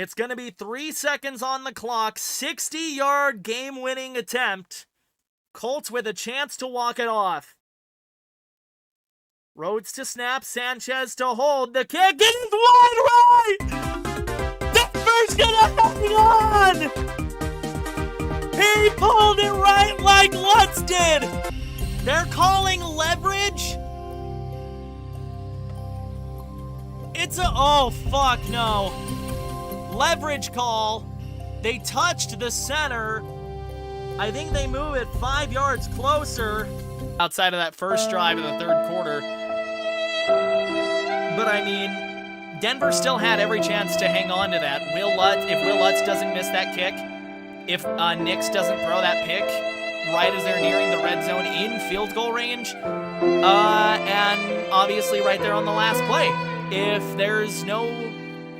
It's going to be 3 seconds on the clock, 60-yard game-winning attempt. Colts with a chance to walk it off. Rhodes to snap, Sanchez to hold. The kick is one right! Denver's gonna hang on! He pulled it right like Lutz did! They're calling leverage? Oh fuck no. Leverage call. They touched the center. I think they move it 5 yards closer. Outside of that first drive of the third quarter. But I mean, Denver still had every chance to hang on to that. If Will Lutz doesn't miss that kick, if Nix doesn't throw that pick right as they're nearing the red zone in field goal range, and obviously right there on the last play, if there's no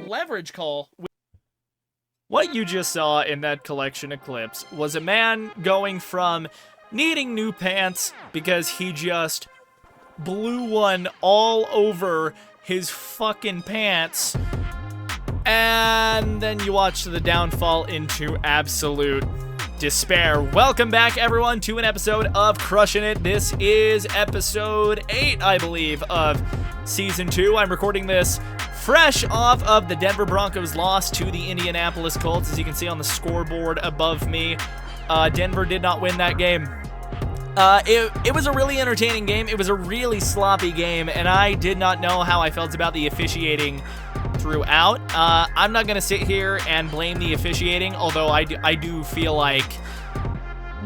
leverage call. What you just saw in that collection of clips was a man going from needing new pants because he just blew one all over his fucking pants, and then you watch the downfall into absolute despair. Welcome back, everyone, to an episode of Crushing It. This is episode 8, I believe, of Season 2. I'm recording this fresh off of the Denver Broncos loss to the Indianapolis Colts. As you can see on the scoreboard above me, Denver did not win that game. It was a really entertaining game. It was a really sloppy game, and I did not know how I felt about the officiating throughout. I'm not going to sit here and blame the officiating, although I do feel like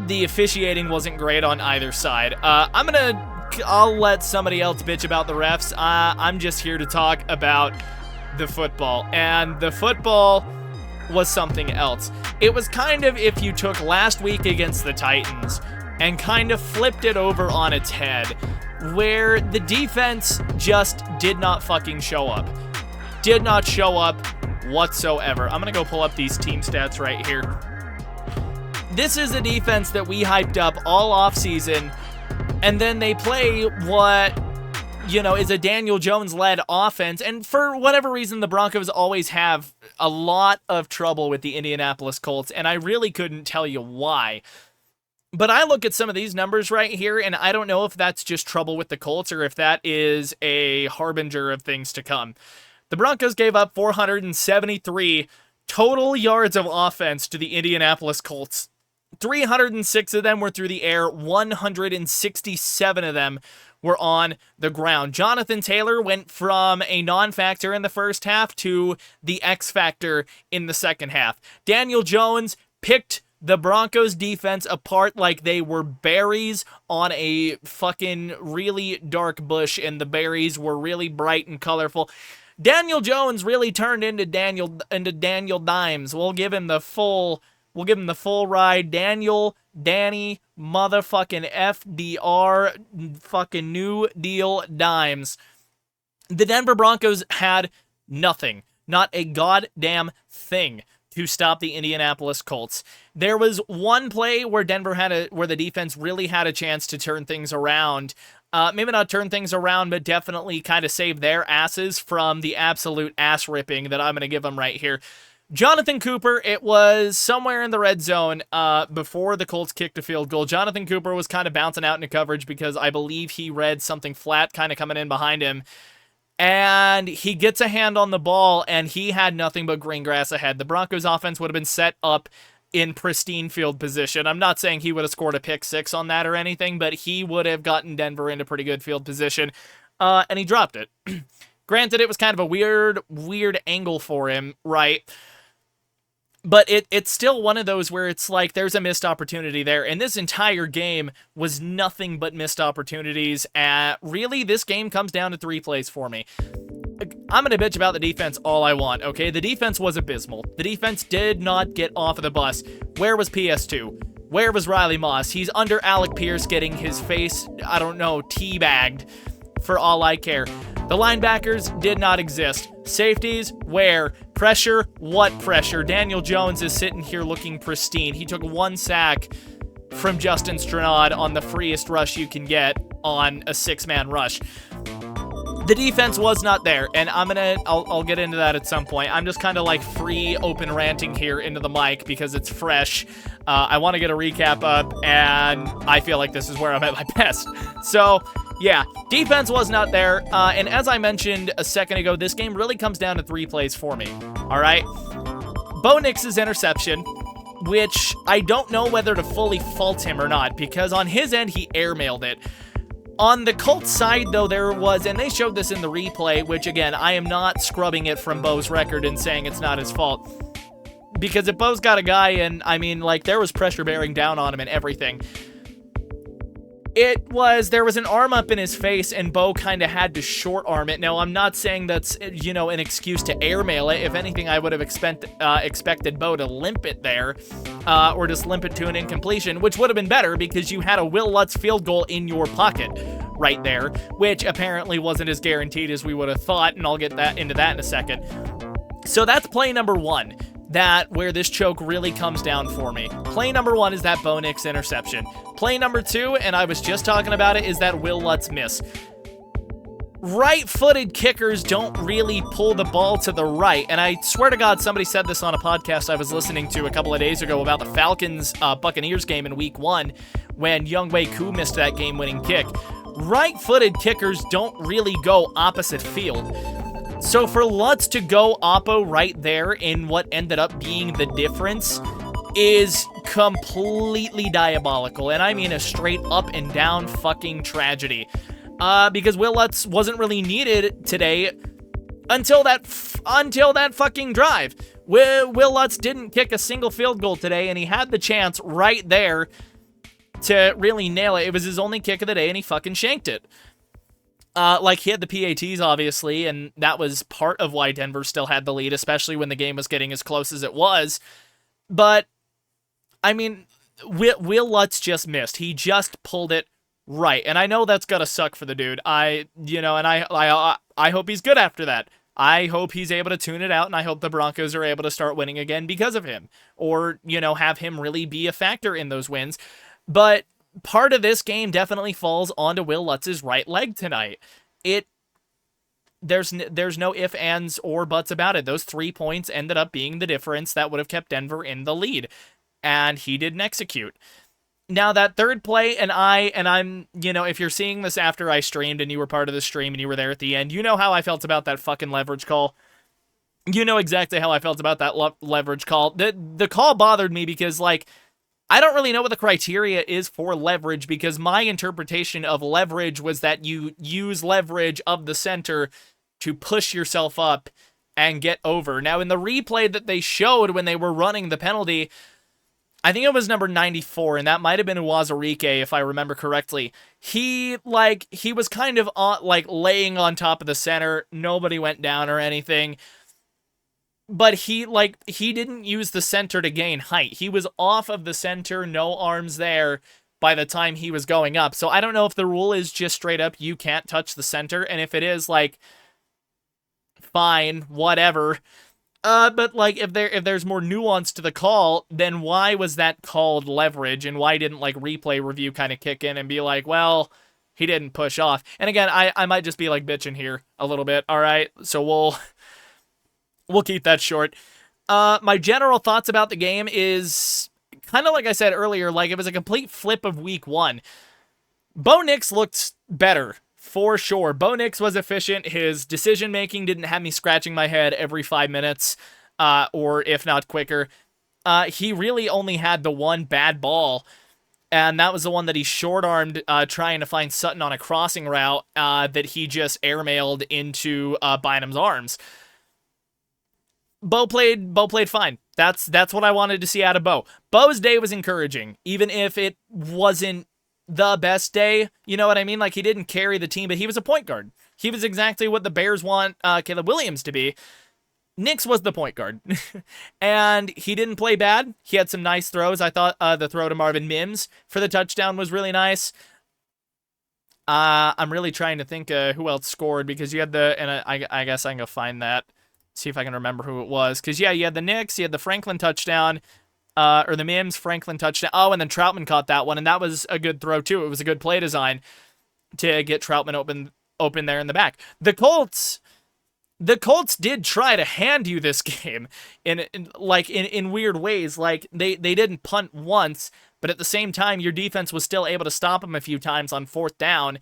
the officiating wasn't great on either side. I'll let somebody else bitch about the refs. I'm just here to talk about the football, and the football was something else. It was kind of if you took last week against the Titans and kind of flipped it over on its head, where the defense just did not fucking show up. Did not show up whatsoever. I'm going to go pull up these team stats right here. This is a defense that we hyped up all offseason, and then they play what, is a Daniel Jones-led offense, and for whatever reason, the Broncos always have a lot of trouble with the Indianapolis Colts, and I really couldn't tell you why. But I look at some of these numbers right here, and I don't know if that's just trouble with the Colts or if that is a harbinger of things to come. The Broncos gave up 473 total yards of offense to the Indianapolis Colts. 306 of them were through the air, 167 of them were on the ground. Jonathan Taylor went from a non-factor in the first half to the X-factor in the second half. Daniel Jones picked the Broncos defense apart like they were berries on a fucking really dark bush, and the berries were really bright and colorful. Daniel Jones really turned into Daniel Dimes. We'll give him the full ride. Danny motherfucking FDR fucking New Deal Dimes. The Denver Broncos had nothing. Not a goddamn thing to stop the Indianapolis Colts. There was one play where where the defense really had a chance to turn things around. Maybe not turn things around, but definitely kind of save their asses from the absolute ass ripping that I'm going to give them right here. Jonathan Cooper, it was somewhere in the red zone before the Colts kicked a field goal. Jonathan Cooper was kind of bouncing out into coverage because I believe he read something flat kind of coming in behind him. And he gets a hand on the ball, and he had nothing but green grass ahead. The Broncos offense would have been set up in pristine field position. I'm not saying he would have scored a pick six on that or anything, but he would have gotten Denver into pretty good field position, and he dropped it. Granted, it was kind of a weird angle for him, right? But it's still one of those where it's like there's a missed opportunity there, and this entire game was nothing but missed opportunities. Really, this game comes down to 3 plays for me. I'm going to bitch about the defense all I want, okay? The defense was abysmal. The defense did not get off of the bus. Where was PS2? Where was Riley Moss? He's under Alec Pierce getting his face, I don't know, teabagged for all I care. The linebackers did not exist. Safeties, where? Pressure, what pressure? Daniel Jones is sitting here looking pristine. He took 1 sack from Justin Stranad on the freest rush you can get on a 6-man rush. The defense was not there, and I'll get into that at some point. I'm just kind of like free open ranting here into the mic because it's fresh. I want to get a recap up, and I feel like this is where I'm at my best. So, yeah, defense was not there, and as I mentioned a second ago, this game really comes down to 3 plays for me, all right? Bo Nix's interception, which I don't know whether to fully fault him or not, because on his end, he airmailed it. On the Colts side, though, there was, and they showed this in the replay, which, again, I am not scrubbing it from Bo's record and saying it's not his fault. Because if Bo's got a guy, and, I mean, like, there was pressure bearing down on him and everything. There was an arm up in his face, and Bo kind of had to short arm it. Now, I'm not saying that's, you know, an excuse to airmail it. If anything, I would have expected Bo to limp it there, or just limp it to an incompletion, which would have been better because you had a Will Lutz field goal in your pocket right there, which apparently wasn't as guaranteed as we would have thought, and I'll get into that in a second. So that's play number 1. Where this choke really comes down for me. Play number 1 is that Bo Nix interception. Play number 2, and I was just talking about it, is that Will Lutz miss. Right-footed kickers don't really pull the ball to the right, and I swear to God, somebody said this on a podcast I was listening to a couple of days ago about the Falcons-Buccaneers game in Week 1, when Younghoe Koo missed that game-winning kick. Right-footed kickers don't really go opposite field. So for Lutz to go oppo right there in what ended up being the difference is completely diabolical. And I mean a straight up and down fucking tragedy. Because Will Lutz wasn't really needed today until that fucking drive. Will Lutz didn't kick a single field goal today, and he had the chance right there to really nail it. It was his only kick of the day, and he fucking shanked it. Like, he had the PATs, obviously, and that was part of why Denver still had the lead, especially when the game was getting as close as it was. But, I mean, Will Lutz just missed. He just pulled it right. And I know that's gotta suck for the dude. I hope he's good after that. I hope he's able to tune it out, and I hope the Broncos are able to start winning again because of him. Or, have him really be a factor in those wins. But part of this game definitely falls onto Will Lutz's right leg tonight. There's no ifs, ands, or buts about it. Those 3 points ended up being the difference that would have kept Denver in the lead, and he didn't execute. Now that third play, and I'm, if you're seeing this after I streamed and you were part of the stream and you were there at the end, you know how I felt about that fucking leverage call. You know exactly how I felt about that leverage call. The call bothered me because, like, I don't really know what the criteria is for leverage, because my interpretation of leverage was that you use leverage of the center to push yourself up and get over. Now, in the replay that they showed when they were running the penalty, I think it was number 94, and that might have been Uwazurike, if I remember correctly. He was kind of laying on top of the center. Nobody went down or anything. But he didn't use the center to gain height. He was off of the center, no arms there by the time he was going up. So I don't know if the rule is just straight up you can't touch the center, and if it is, like, fine, whatever. But like if there's more nuance to the call, then why was that called leverage, and why didn't like replay review kind of kick in and be like, well, he didn't push off? And again, I might just be like bitching here a little bit. All right, so we'll keep that short. My general thoughts about the game is kind of like I said earlier, like it was a complete flip of week 1. Bo Nix looked better, for sure. Bo Nix was efficient. His decision-making didn't have me scratching my head every 5 minutes, or if not quicker. He really only had the one bad ball, and that was the one that he short-armed trying to find Sutton on a crossing route that he just airmailed into Bynum's arms. Bo played fine. That's what I wanted to see out of Bo. Bo's day was encouraging, even if it wasn't the best day. You know what I mean? Like, he didn't carry the team, but he was a point guard. He was exactly what the Bears want Caleb Williams to be. Nix was the point guard. And he didn't play bad. He had some nice throws. I thought the throw to Marvin Mims for the touchdown was really nice. I'm really trying to think who else scored, because you had I guess I can go find that. See if I can remember who it was. Because, yeah, you had the Knicks, you had the Franklin touchdown, or the Mims Franklin touchdown. Oh, and then Troutman caught that one, and that was a good throw, too. It was a good play design to get Troutman open there in the back. The Colts did try to hand you this game in weird ways. Like they didn't punt once, but at the same time, your defense was still able to stop them a few times on fourth down.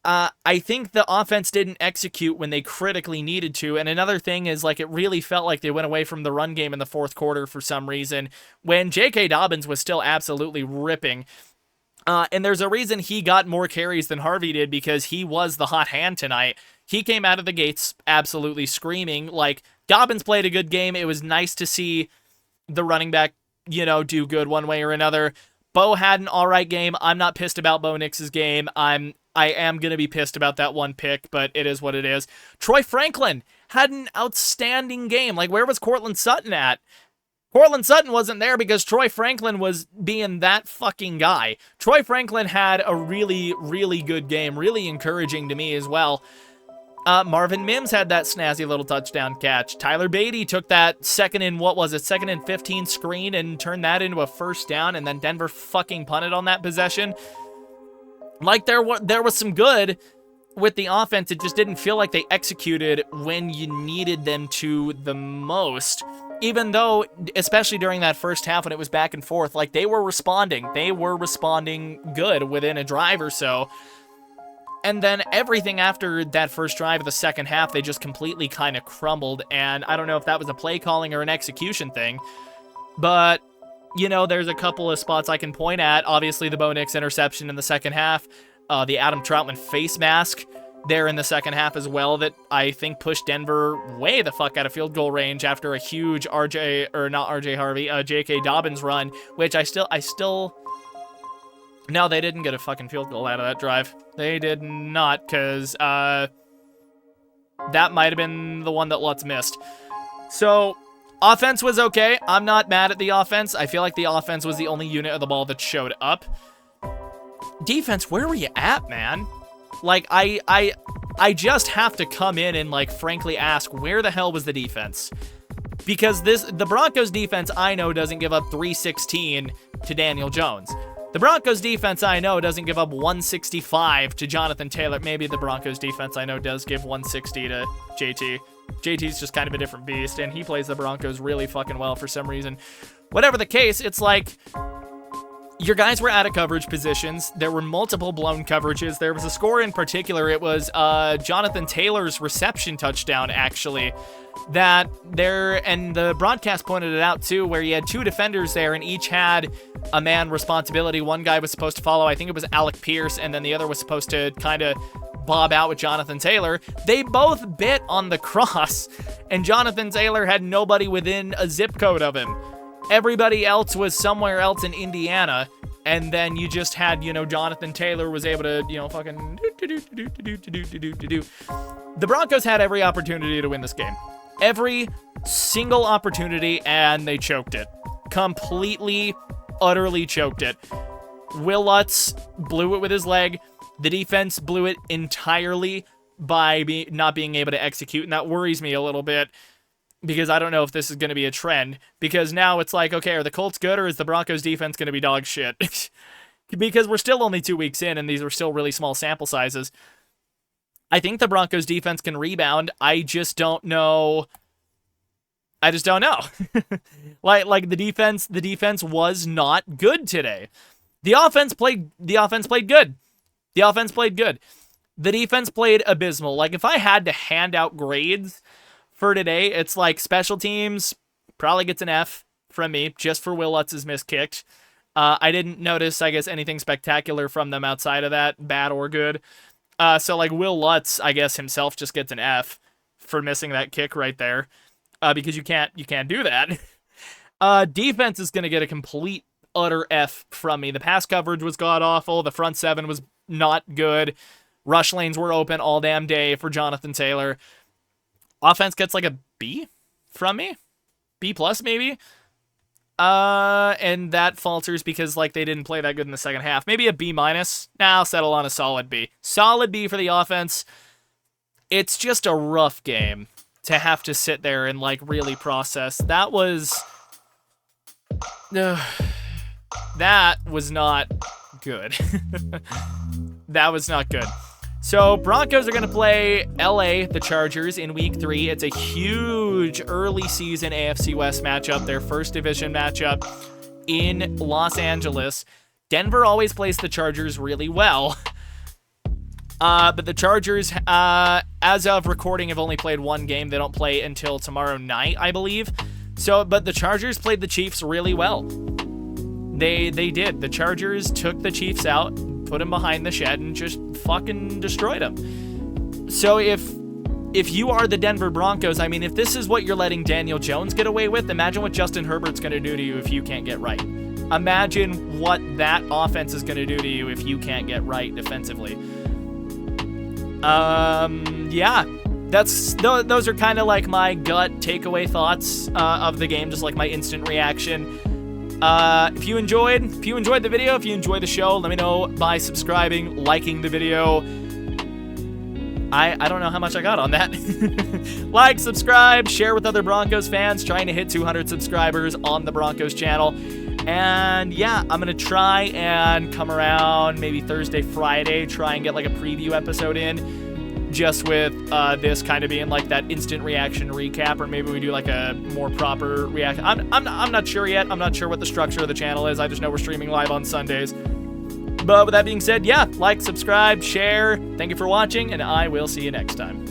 I think the offense didn't execute when they critically needed to. And another thing is, like, it really felt like they went away from the run game in the fourth quarter for some reason when J.K. Dobbins was still absolutely ripping. And there's a reason he got more carries than Harvey did, because he was the hot hand tonight. He came out of the gates absolutely screaming. Like, Dobbins played a good game. It was nice to see the running back, do good one way or another. Bo had an all right game. I'm not pissed about Bo Nix's game. I am going to be pissed about that one pick, but it is what it is. Troy Franklin had an outstanding game. Like, where was Cortland Sutton at? Cortland Sutton wasn't there because Troy Franklin was being that fucking guy. Troy Franklin had a really, really good game. Really encouraging to me as well. Marvin Mims had that snazzy little touchdown catch. Tyler Beatty took that second and 15 screen and turned that into a first down, and then Denver fucking punted on that possession. Like, there was some good with the offense. It just didn't feel like they executed when you needed them to the most. Even though, especially during that first half when it was back and forth, like, they were responding. They were responding good within a drive or so. And then everything after that first drive of the second half, they just completely kind of crumbled. And I don't know if that was a play calling or an execution thing, but there's a couple of spots I can point at. Obviously, the Bo Nix interception in the second half, the Adam Troutman face mask there in the second half as well, that I think pushed Denver way the fuck out of field goal range after a huge J.K. Dobbins run, which I still... No, they didn't get a fucking field goal out of that drive. They did not, because that might have been the one that Lutz missed. So... offense was okay. I'm not mad at the offense. I feel like the offense was the only unit of the ball that showed up. Defense, where were you at, man? Like, I just have to come in and, like, frankly ask, where the hell was the defense? Because the Broncos defense, I know, doesn't give up 316 to Daniel Jones. The Broncos defense, I know, doesn't give up 165 to Jonathan Taylor. Maybe the Broncos defense, I know, does give 160 to JT. JT's just kind of a different beast, and he plays the Broncos really fucking well for some reason. Whatever the case, it's like, your guys were out of coverage positions. There were multiple blown coverages. There was a score in particular. It was Jonathan Taylor's reception touchdown, actually, that there, and the broadcast pointed it out too, where you had two defenders there, and each had a man responsibility. One guy was supposed to follow, I think it was Alec Pierce, and then the other was supposed to kind of bob out with Jonathan Taylor. They both bit on the cross, and Jonathan Taylor had nobody within a zip code of him. Everybody else was somewhere else in Indiana, and then you just had, Jonathan Taylor was able to, fucking do. The Broncos had every opportunity to win this game. Every single opportunity, and they choked it. Completely, utterly choked it. Will Lutz blew it with his leg. The defense blew it entirely by not being able to execute, and that worries me a little bit, because I don't know if this is going to be a trend, because now it's like, okay, are the Colts good, or is the Broncos defense going to be dog shit? Because we're still only 2 weeks in, and these are still really small sample sizes. I think the Broncos defense can rebound. I just don't know. Like the defense was not good today. The offense played good. The defense played abysmal. Like, if I had to hand out grades for today, it's like special teams probably gets an F from me, just for Will Lutz's missed kick. I didn't notice, I guess, anything spectacular from them outside of that, bad or good. So, like, Will Lutz, I guess, himself just gets an F for missing that kick right there, because you can't do that. Defense is going to get a complete, utter F from me. The pass coverage was god-awful. The front seven was not good. Rush lanes were open all damn day for Jonathan Taylor. Offense gets like a B from me. B plus, maybe. And that falters because, like, they didn't play that good in the second half. Maybe a B minus. Nah, I'll settle on a solid B. Solid B for the offense. It's just a rough game to have to sit there and, like, really process. That was not good. That was not good. So Broncos are going to play LA, the Chargers, in week 3. It's a huge early season AFC West matchup, their first division matchup in Los Angeles. Denver always plays the Chargers really well. But the Chargers, as of recording, have only played one game. They don't play until tomorrow night, I believe. But the Chargers played the Chiefs really well. They did. The Chargers took the Chiefs out, put them behind the shed, and just fucking destroyed them. So if you are the Denver Broncos, I mean, if this is what you're letting Daniel Jones get away with, imagine what Justin Herbert's going to do to you if you can't get right. Imagine what that offense is going to do to you if you can't get right defensively. Yeah, those are kind of like my gut takeaway thoughts of the game, just like my instant reaction. If you enjoyed the video, if you enjoyed the show, let me know by subscribing, liking the video. I don't know how much I got on that. Like, subscribe, share with other Broncos fans, trying to hit 200 subscribers on the Broncos channel. And yeah, I'm going to try and come around maybe Thursday, Friday, try and get like a preview episode in, just with this kind of being like that instant reaction recap, or maybe we do like a more proper reaction. I'm not sure yet. I'm not sure what the structure of the channel is. I just know we're streaming live on Sundays. But with that being said, yeah, like, subscribe, share. Thank you for watching, and I will see you next time.